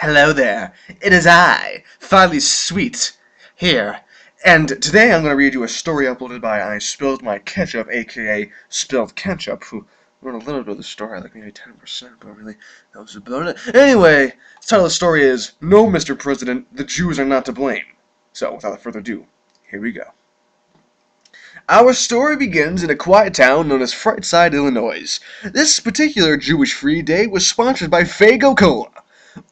Hello there, it is I, Finally Sweet, here, and today I'm going to read you a story uploaded by I Spilled My Ketchup, aka Spilled Ketchup, who wrote a little bit of the story, like maybe 10%, but really, that was about it. Anyway, the title of the story is, No, Mr. President, the Jews are not to blame. So, without further ado, here we go. Our story begins in a quiet town known as Frightside, Illinois. This particular Jewish Free Day was sponsored by Faygo Cola.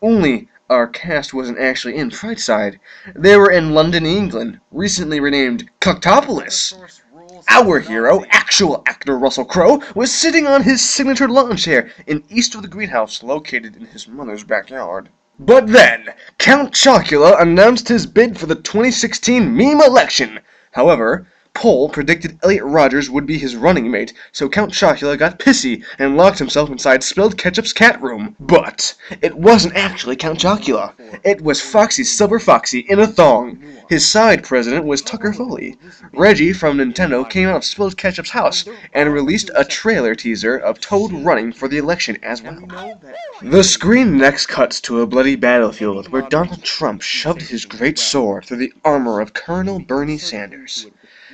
Only our cast wasn't actually in Frightside. They were in London, England, recently renamed Coctopolis. Our hero, actual actor Russell Crowe, was sitting on his signature lawn chair in east of the greenhouse located in his mother's backyard. But then, Count Chocula announced his bid for the 2016 meme election. However, Poll predicted Elliot Rodgers would be his running mate, so Count Chocula got pissy and locked himself inside Spilled Ketchup's cat room. But it wasn't actually Count Chocula. It was Foxy Silver Foxy in a thong. His side president was Tucker Foley. Reggie from Nintendo came out of Spilled Ketchup's house and released a trailer teaser of Toad running for the election as well. The screen next cuts to a bloody battlefield where Donald Trump shoved his great sword through the armor of Colonel Bernie Sanders.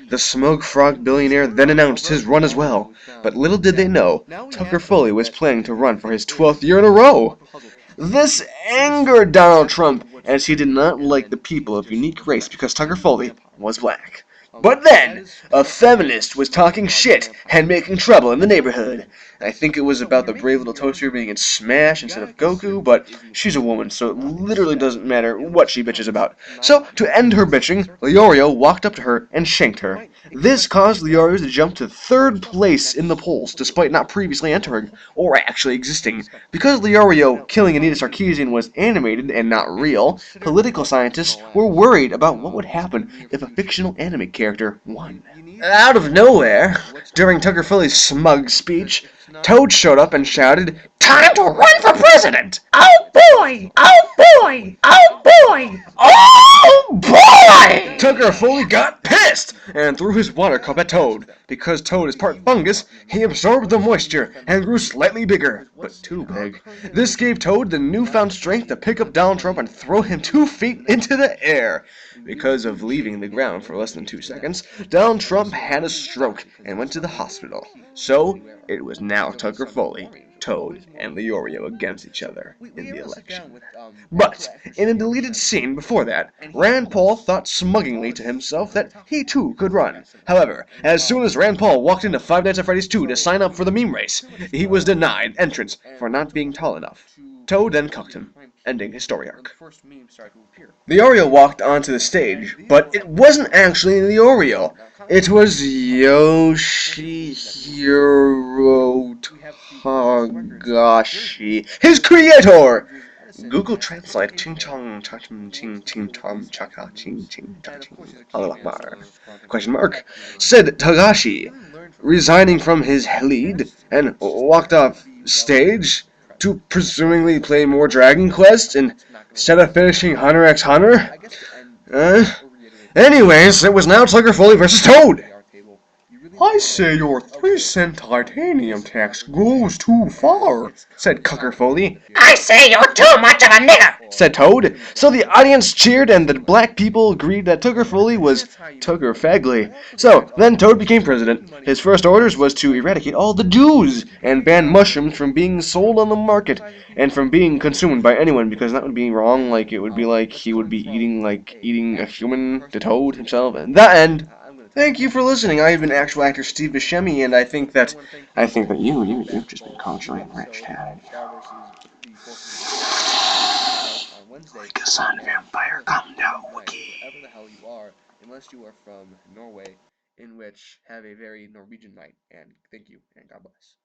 The Smoke Frog billionaire then announced his run as well, but little did they know, Tucker Foley was planning to run for his 12th year in a row. This angered Donald Trump, as he did not like the people of unique race because Tucker Foley was black. But then, a feminist was talking shit and making trouble in the neighborhood. I think it was about the brave little toaster being in Smash instead of Goku, but she's a woman, so it literally doesn't matter what she bitches about. So, to end her bitching, Leorio walked up to her and shanked her. This caused Leorio to jump to 3rd place in the polls, despite not previously entering, or actually existing. Because Leorio killing Anita Sarkeesian was animated and not real, political scientists were worried about what would happen if a fictional anime character won. Out of nowhere, during Tucker Foley's smug speech, Toad showed up and shouted, "Time to run for president! Oh boy! Oh boy! Oh boy! Oh boy!" Tucker Foley got pissed and threw his water cup at Toad. Because Toad is part fungus, he absorbed the moisture and grew slightly bigger, but too big. This gave Toad the newfound strength to pick up Donald Trump and throw him 2 feet into the air. Because of leaving the ground for less than 2 seconds, Donald Trump had a stroke and went to the hospital. So, it was now Tucker Foley, Toad, and Leorio against each other in the election. But, in a deleted scene before that, Rand Paul thought smuggingly to himself that he too could run. However, as soon as Rand Paul walked into Five Nights at Freddy's 2 to sign up for the meme race, he was denied entrance for not being tall enough. Toad then cucked him, ending his story arc. Leorio walked onto the stage, but it wasn't actually Leorio. It was Yoshihiro Tagashi, his creator! Google Translate ching chong cha ching ching ching tom chaka ching ching cha ching Allah Akbar question mark said Tagashi, resigning from his lead and walked off stage to presumably play more Dragon Quest instead of finishing Hunter x Hunter. Anyways, it was now Tucker Foley versus Toad. I say your 3-cent titanium tax goes too far, said Tucker Foley. I say you're too much of a nigger, said Toad. So the audience cheered and the black people agreed that Tucker Foley was Tucker Fagley. So then Toad became president. His first orders was to eradicate all the Jews and ban mushrooms from being sold on the market and from being consumed by anyone, because that would be wrong. Like, it would be like he would be eating a human, the Toad himself. And that end. Thank you for listening. I have been actual actor Steve Buscemi, and I think that you've just been culturally enriched, haven't you? Like a sun vampire, come now, Wookie. Wherever the hell you are, unless you are from Norway, in which have a very Norwegian night. And thank you, and God bless.